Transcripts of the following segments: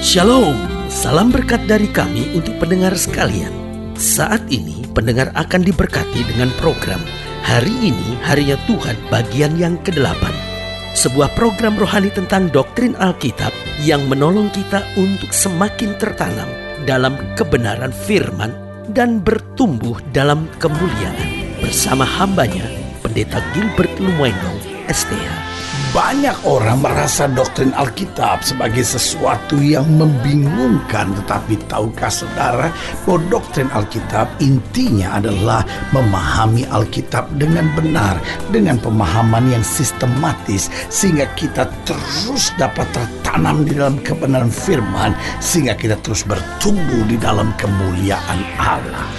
Shalom, salam berkat dari kami untuk pendengar sekalian. Saat ini pendengar akan diberkati dengan program Hari Ini Harinya Tuhan bagian yang ke-8. Sebuah program rohani tentang doktrin Alkitab yang menolong kita untuk semakin tertanam dalam kebenaran firman dan bertumbuh dalam kemuliaan. Bersama hambanya, Pendeta Gilbert Lumwendong, STH. Banyak orang merasa doktrin Alkitab sebagai sesuatu yang membingungkan. Tetapi tahukah saudara bahwa doktrin Alkitab intinya adalah memahami Alkitab dengan benar, dengan pemahaman yang sistematis, sehingga kita terus dapat tertanam di dalam kebenaran firman, sehingga kita terus bertumbuh di dalam kemuliaan Allah.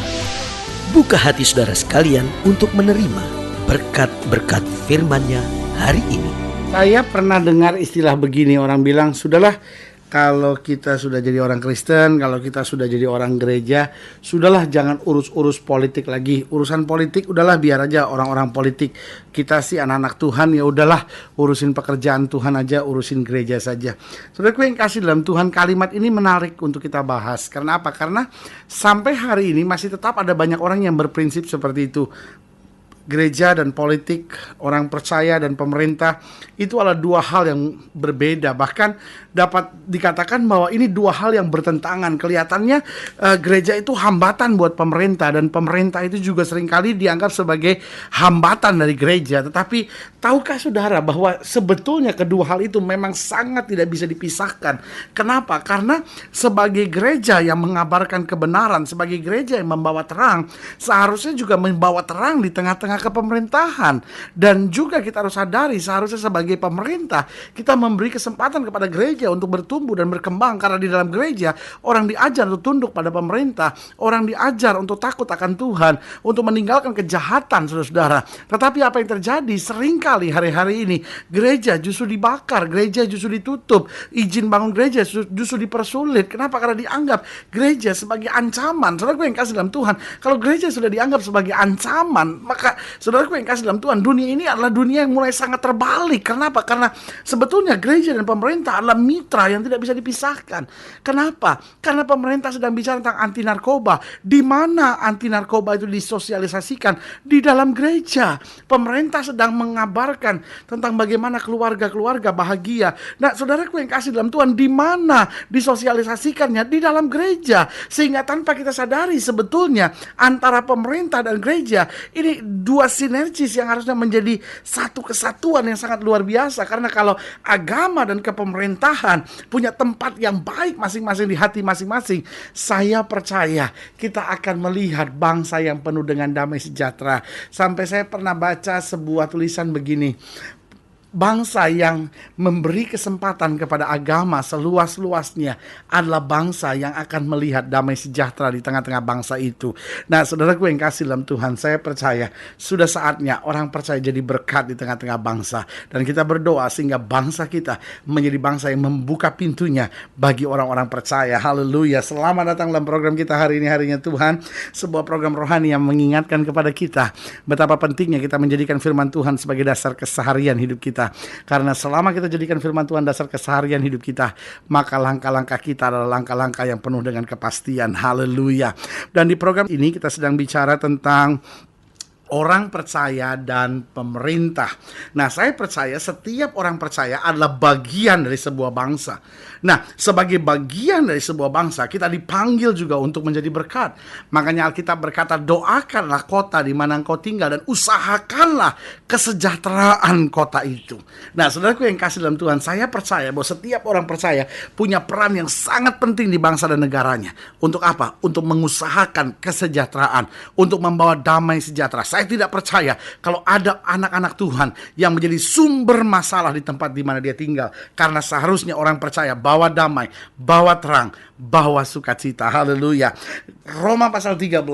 Buka hati saudara sekalian untuk menerima berkat-berkat firman-Nya hari ini. Saya pernah dengar istilah begini, orang bilang, sudahlah kalau kita sudah jadi orang Kristen, kalau kita sudah jadi orang gereja, sudahlah jangan urus-urus politik lagi. Urusan politik udahlah biar aja orang-orang politik. Kita sih anak-anak Tuhan, ya udahlah urusin pekerjaan Tuhan aja, urusin gereja saja. Saudaraku yang kasih dalam Tuhan, kalimat ini menarik untuk kita bahas. Karena apa? Karena sampai hari ini masih tetap ada banyak orang yang berprinsip seperti itu. Gereja dan politik, orang percaya dan pemerintah itu adalah dua hal yang berbeda. Bahkan dapat dikatakan bahwa ini dua hal yang bertentangan. Kelihatannya gereja itu hambatan buat pemerintah, dan pemerintah itu juga seringkali dianggap sebagai hambatan dari gereja. Tetapi tahukah saudara bahwa sebetulnya kedua hal itu memang sangat tidak bisa dipisahkan. Kenapa? Karena sebagai gereja yang mengabarkan kebenaran, sebagai gereja yang membawa terang, seharusnya juga membawa terang di tengah-tengah kepemerintahan. Dan juga kita harus sadari, seharusnya sebagai pemerintah kita memberi kesempatan kepada gereja untuk bertumbuh dan berkembang. Karena di dalam gereja orang diajar untuk tunduk pada pemerintah, orang diajar untuk takut akan Tuhan, untuk meninggalkan kejahatan, saudara-saudara. Tetapi apa yang terjadi? Seringkali hari-hari ini gereja justru dibakar, gereja justru ditutup, izin bangun gereja justru dipersulit. Kenapa? Karena dianggap gereja sebagai ancaman. Saudara yang kasih dalam Tuhan, kalau gereja sudah dianggap sebagai ancaman, maka saudaraku yang kasih dalam Tuhan, dunia ini adalah dunia yang mulai sangat terbalik. Kenapa? Karena sebetulnya gereja dan pemerintah adalah mitra yang tidak bisa dipisahkan. Kenapa? Karena pemerintah sedang bicara tentang anti narkoba. Di mana anti narkoba itu disosialisasikan? Di dalam gereja. Pemerintah sedang mengabarkan tentang bagaimana keluarga-keluarga bahagia. Nah, saudaraku yang kasih dalam Tuhan, di mana disosialisasikannya? Di dalam gereja. Sehingga tanpa kita sadari sebetulnya antara pemerintah dan gereja ini dua sinergis yang harusnya menjadi satu kesatuan yang sangat luar biasa. Karena kalau agama dan kepemerintahan punya tempat yang baik masing-masing di hati masing-masing, saya percaya kita akan melihat bangsa yang penuh dengan damai sejahtera. Sampai saya pernah baca sebuah tulisan begini, bangsa yang memberi kesempatan kepada agama seluas-luasnya adalah bangsa yang akan melihat damai sejahtera di tengah-tengah bangsa itu. Nah, saudaraku yang kasih dalam Tuhan, saya percaya sudah saatnya orang percaya jadi berkat di tengah-tengah bangsa. Dan kita berdoa sehingga bangsa kita menjadi bangsa yang membuka pintunya bagi orang-orang percaya. Haleluya. Selamat datang dalam program kita hari ini, Harinya Tuhan. Sebuah program rohani yang mengingatkan kepada kita betapa pentingnya kita menjadikan firman Tuhan sebagai dasar keseharian hidup kita. Karena selama kita jadikan firman Tuhan dasar keseharian hidup kita, maka langkah-langkah kita adalah langkah-langkah yang penuh dengan kepastian. Haleluya. Dan di program ini kita sedang bicara tentang orang percaya dan pemerintah. Nah, saya percaya setiap orang percaya adalah bagian dari sebuah bangsa. Nah, sebagai bagian dari sebuah bangsa, kita dipanggil juga untuk menjadi berkat. Makanya Alkitab berkata, doakanlah kota di mana engkau tinggal dan usahakanlah kesejahteraan kota itu. Nah, saudaraku yang kasih dalam Tuhan, saya percaya bahwa setiap orang percaya punya peran yang sangat penting di bangsa dan negaranya. Untuk apa? Untuk mengusahakan kesejahteraan, untuk membawa damai sejahtera. Saya tidak percaya kalau ada anak-anak Tuhan yang menjadi sumber masalah di tempat di mana dia tinggal. Karena seharusnya orang percaya bawa damai, bawa terang, bawa sukacita. Haleluya. Roma pasal 13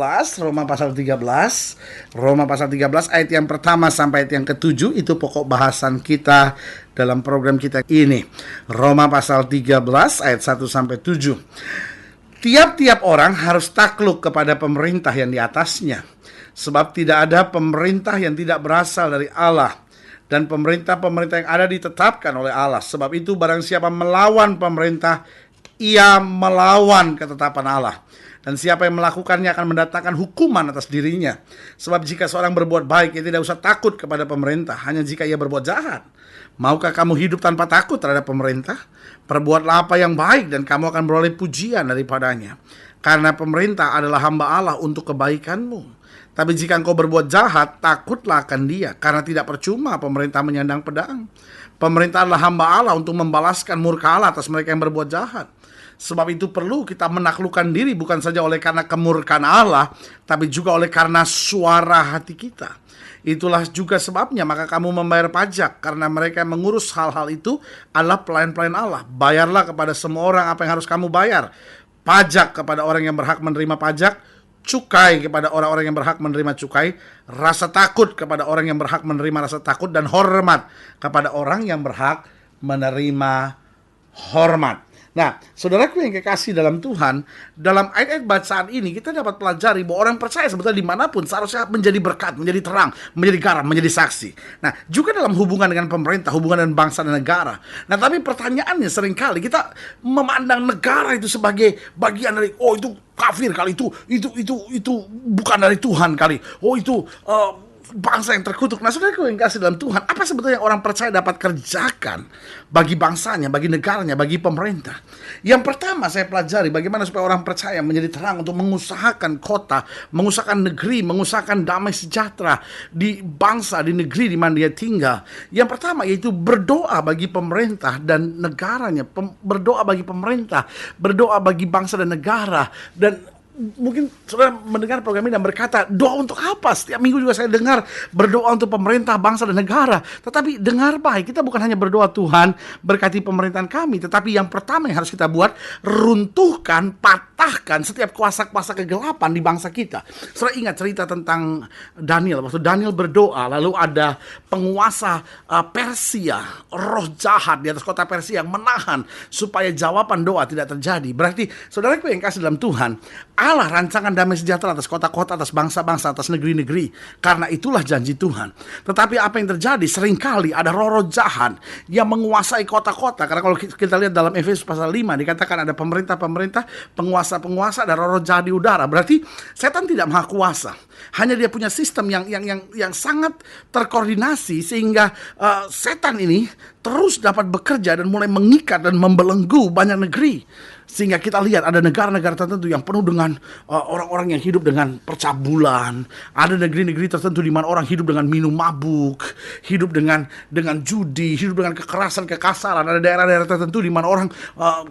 ayat yang pertama sampai ayat yang ke-7 itu pokok bahasan kita dalam program kita ini. Roma pasal 13 ayat 1 sampai 7. Tiap-tiap orang harus takluk kepada pemerintah yang di atasnya, sebab tidak ada pemerintah yang tidak berasal dari Allah, dan pemerintah-pemerintah yang ada ditetapkan oleh Allah. Sebab itu barang siapa melawan pemerintah, ia melawan ketetapan Allah. Dan siapa yang melakukannya akan mendatangkan hukuman atas dirinya. Sebab jika seorang berbuat baik, ia tidak usah takut kepada pemerintah, hanya jika ia berbuat jahat. Maukah kamu hidup tanpa takut terhadap pemerintah? Perbuatlah apa yang baik dan kamu akan beroleh pujian daripadanya. Karena pemerintah adalah hamba Allah untuk kebaikanmu. Tapi jika engkau berbuat jahat, takutlah akan dia, karena tidak percuma pemerintah menyandang pedang. Pemerintah adalah hamba Allah untuk membalaskan murka Allah atas mereka yang berbuat jahat. Sebab itu perlu kita menaklukkan diri bukan saja oleh karena kemurkaan Allah, tapi juga oleh karena suara hati kita. Itulah juga sebabnya maka kamu membayar pajak, karena mereka yang mengurus hal-hal itu adalah pelayan-pelayan Allah. Bayarlah kepada semua orang apa yang harus kamu bayar. Pajak kepada orang yang berhak menerima pajak, cukai kepada orang-orang yang berhak menerima cukai, rasa takut kepada orang yang berhak menerima rasa takut, dan hormat kepada orang yang berhak menerima hormat. Nah, saudaraku yang kekasih dalam Tuhan, dalam ayat-ayat bacaan ini kita dapat pelajari bahwa orang percaya sebetulnya dimanapun seharusnya menjadi berkat, menjadi terang, menjadi garam, menjadi saksi. Nah, juga dalam hubungan dengan pemerintah, hubungan dengan bangsa dan negara. Nah, tapi pertanyaannya seringkali kita memandang negara itu sebagai bagian dari, oh itu kafir kali, itu bukan dari Tuhan kali, oh itu bangsa yang terkutuk. Nah, saudaraku yang kasih dalam Tuhan, apa sebetulnya orang percaya dapat kerjakan bagi bangsanya, bagi negaranya, bagi pemerintah? Yang pertama saya pelajari bagaimana supaya orang percaya menjadi terang untuk mengusahakan kota, mengusahakan negeri, mengusahakan damai sejahtera di bangsa, di negeri di mana dia tinggal. Yang pertama yaitu berdoa bagi pemerintah dan negaranya, berdoa bagi pemerintah, berdoa bagi bangsa dan negara. Dan mungkin saudara mendengar program ini dan berkata, doa untuk apa? Setiap minggu juga saya dengar berdoa untuk pemerintah, bangsa dan negara. Tetapi dengar baik, kita bukan hanya berdoa Tuhan berkati pemerintahan kami, tetapi yang pertama yang harus kita buat, runtuhkan, patahkan setiap kuasa-kuasa kegelapan di bangsa kita. Saudara ingat cerita tentang Daniel. Waktu Daniel berdoa, lalu ada penguasa Persia, roh jahat di atas kota Persia yang menahan supaya jawaban doa tidak terjadi. Berarti saudaraku yang kasih dalam Tuhan, Allah rancangan damai sejahtera atas kota-kota, atas bangsa-bangsa, atas negeri-negeri. Karena itulah janji Tuhan. Tetapi apa yang terjadi? Seringkali ada roh-roh jahat yang menguasai kota-kota. Karena kalau kita lihat dalam Efesus pasal 5, dikatakan ada pemerintah-pemerintah, penguasa-penguasa, ada roh-roh jahat di udara. Berarti setan tidak maha kuasa. Hanya dia punya sistem yang sangat terkoordinasi sehingga setan ini terus dapat bekerja dan mulai mengikat dan membelenggu banyak negeri. Sehingga kita lihat ada negara-negara tertentu yang penuh dengan orang-orang yang hidup dengan percabulan. Ada negeri-negeri tertentu di mana orang hidup dengan minum mabuk, hidup dengan judi, hidup dengan kekerasan, kekasaran. Ada daerah-daerah tertentu di mana orang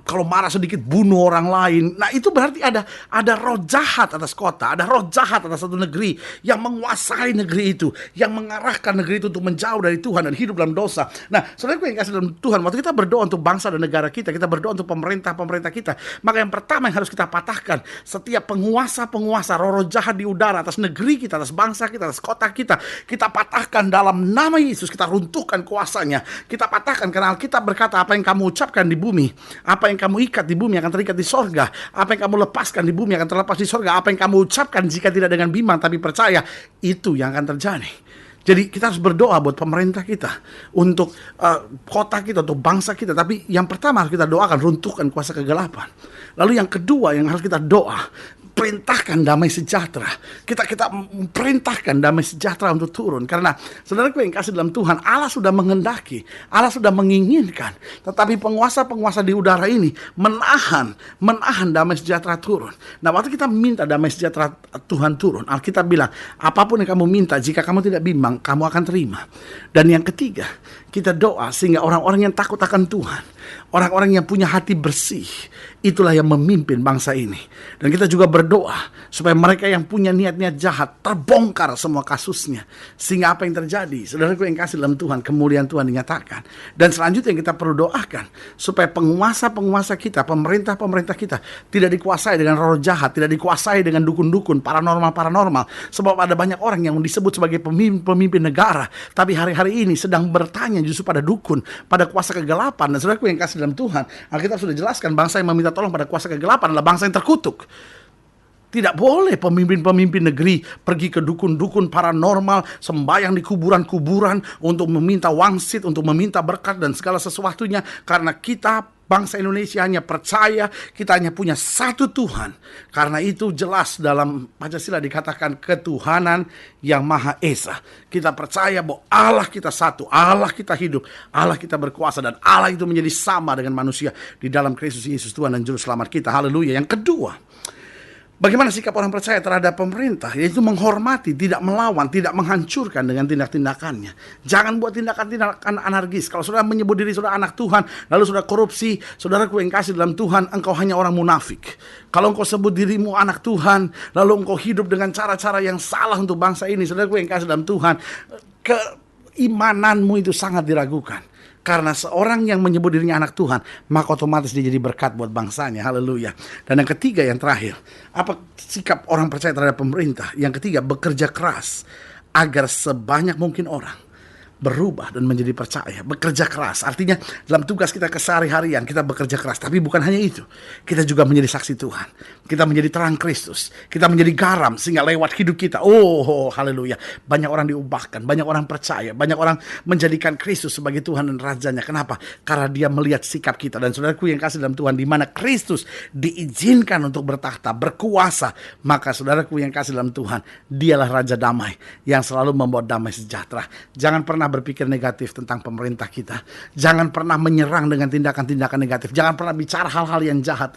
kalau marah sedikit bunuh orang lain. Nah, itu berarti ada roh jahat atas kota, ada roh jahat atas satu negeri yang menguasai negeri itu, yang mengarahkan negeri itu untuk menjauh dari Tuhan dan hidup dalam dosa. Nah, saudaraku yang kasih dalam Tuhan, waktu kita berdoa untuk bangsa dan negara kita berdoa untuk pemerintah-pemerintah kita, maka yang pertama yang harus kita patahkan setiap penguasa-penguasa roh-roh jahat di udara atas negeri kita, atas bangsa kita, atas kota kita. Kita patahkan dalam nama Yesus, kita runtuhkan kuasanya. Kita patahkan karena Alkitab berkata, apa yang kamu ucapkan di bumi, apa yang kamu ikat di bumi akan terikat di sorga, apa yang kamu lepaskan di bumi akan terlepas di sorga. Apa yang kamu ucapkan jika tidak dengan bimbang tapi percaya, itu yang akan terjadi. Jadi kita harus berdoa buat pemerintah kita, untuk kota kita, untuk bangsa kita. Tapi yang pertama harus kita doakan, runtuhkan kuasa kegelapan. Lalu yang kedua yang harus kita doa, perintahkan damai sejahtera. Kita perintahkan damai sejahtera untuk turun. Karena saudaraku yang kasih dalam Tuhan, Allah sudah menghendaki, Allah sudah menginginkan. Tetapi penguasa-penguasa di udara ini menahan damai sejahtera turun. Nah, waktu kita minta damai sejahtera Tuhan turun, Alkitab bilang, apapun yang kamu minta, jika kamu tidak bimbang, kamu akan terima. Dan yang ketiga, kita doa sehingga orang-orang yang takut akan Tuhan, orang-orang yang punya hati bersih, itulah yang memimpin bangsa ini. Dan kita juga berdoa supaya mereka yang punya niat-niat jahat terbongkar semua kasusnya. Sehingga apa yang terjadi? Saudaraku yang kasih dalam Tuhan, kemuliaan Tuhan dinyatakan. Dan selanjutnya yang kita perlu doakan supaya penguasa-penguasa kita, pemerintah-pemerintah kita tidak dikuasai dengan roh jahat, tidak dikuasai dengan dukun-dukun, paranormal. Sebab ada banyak orang yang disebut sebagai pemimpin negara, tapi hari-hari ini sedang bertanya justru pada dukun, pada kuasa kegelapan. Dan saudaraku yang kasih dalam Tuhan, Alkitab sudah jelaskan bangsa yang meminta tolong pada kuasa kegelapan adalah bangsa yang terkutuk. Tidak boleh pemimpin-pemimpin negeri pergi ke dukun-dukun paranormal, sembahyang di kuburan-kuburan untuk meminta wangsit, untuk meminta berkat dan segala sesuatunya. Karena kita bangsa Indonesia hanya percaya kita hanya punya satu Tuhan. Karena itu jelas dalam Pancasila dikatakan ketuhanan yang Maha Esa. Kita percaya bahwa Allah kita satu, Allah kita hidup, Allah kita berkuasa, dan Allah itu menjadi sama dengan manusia di dalam Kristus Yesus Tuhan dan Juru Selamat kita. Haleluya. Yang kedua, bagaimana sikap orang percaya terhadap pemerintah? Yaitu menghormati, tidak melawan, tidak menghancurkan dengan tindak-tindakannya. Jangan buat tindakan-tindakan anarkis. Kalau saudara menyebut diri saudara anak Tuhan, lalu saudara korupsi, saudaraku yang kasih dalam Tuhan, engkau hanya orang munafik. Kalau engkau sebut dirimu anak Tuhan, lalu engkau hidup dengan cara-cara yang salah untuk bangsa ini, saudaraku yang kasih dalam Tuhan, keimananmu itu sangat diragukan. Karena seorang yang menyebut dirinya anak Tuhan, maka otomatis dia jadi berkat buat bangsanya. Haleluya. Dan yang ketiga, yang terakhir, apa sikap orang percaya terhadap pemerintah? Yang ketiga, bekerja keras agar sebanyak mungkin orang berubah dan menjadi percaya. Bekerja keras artinya dalam tugas kita kesehari-harian kita bekerja keras. Tapi bukan hanya itu, kita juga menjadi saksi Tuhan. Kita menjadi terang Kristus. Kita menjadi garam sehingga lewat hidup kita, haleluya, banyak orang diubahkan, banyak orang percaya, banyak orang menjadikan Kristus sebagai Tuhan dan Rajanya. Kenapa? Karena dia melihat sikap kita. Dan saudaraku yang kasih dalam Tuhan, di mana Kristus diizinkan untuk bertahta, berkuasa, maka saudaraku yang kasih dalam Tuhan, dialah Raja damai yang selalu membawa damai sejahtera. Jangan pernah berpikir negatif tentang pemerintah kita. Jangan pernah menyerang dengan tindakan-tindakan negatif. Jangan pernah bicara hal-hal yang jahat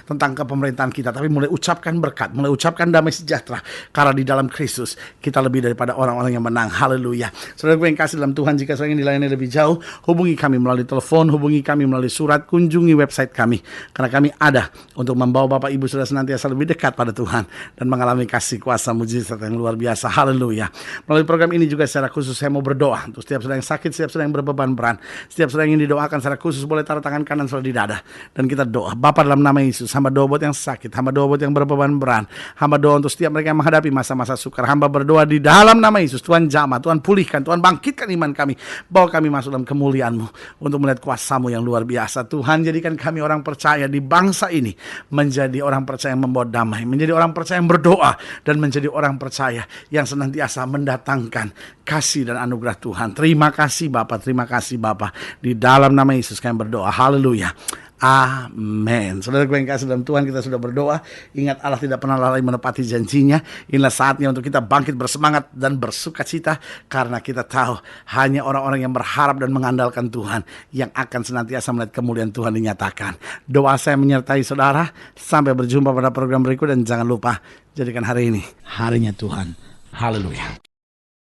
tentang kepemerintahan kita. Tapi mulai ucapkan berkat, mulai ucapkan damai sejahtera. Karena di dalam Kristus kita lebih daripada orang-orang yang menang. Haleluya. Saudara yang kasih dalam Tuhan, jika saudara ingin dilayani lebih jauh, hubungi kami melalui telepon, hubungi kami melalui surat, kunjungi website kami. Karena kami ada untuk membawa Bapak Ibu Saudara senantiasa lebih dekat pada Tuhan dan mengalami kasih kuasa mujizat yang luar biasa. Haleluya. Melalui program ini juga secara khusus saya mau berdoa untuk setiap saudara yang sakit, setiap saudara yang berbeban berat, setiap saudara yang ingin didoakan secara khusus, boleh taruh tangan kanan saudara di dada dan kita doa. Bapa, dalam nama Yesus, hamba doa buat yang sakit, hamba doa buat yang berbeban berat, hamba doa untuk setiap mereka yang menghadapi masa-masa sukar. Hamba berdoa di dalam nama Yesus, Tuhan jamah, Tuhan pulihkan, Tuhan bangkitkan iman kami, bawa kami masuk dalam kemuliaan-Mu untuk melihat kuasa-Mu yang luar biasa. Tuhan, jadikan kami orang percaya di bangsa ini menjadi orang percaya yang membawa damai, menjadi orang percaya yang berdoa, dan menjadi orang percaya yang senantiasa mendatangkan kasih dan anugerah Tuhan. Terima kasih Bapa, terima kasih Bapa. Di dalam nama Yesus kami berdoa. Haleluya. Amin. Saudara gue yang kasih dalam Tuhan, kita sudah berdoa. Ingat, Allah tidak pernah lalai menepati janjinya. Inilah saatnya untuk kita bangkit bersemangat dan bersukacita, karena kita tahu hanya orang-orang yang berharap dan mengandalkan Tuhan yang akan senantiasa melihat kemuliaan Tuhan dinyatakan. Doa saya menyertai saudara. Sampai berjumpa pada program berikut, dan jangan lupa jadikan hari ini harinya Tuhan. Haleluya.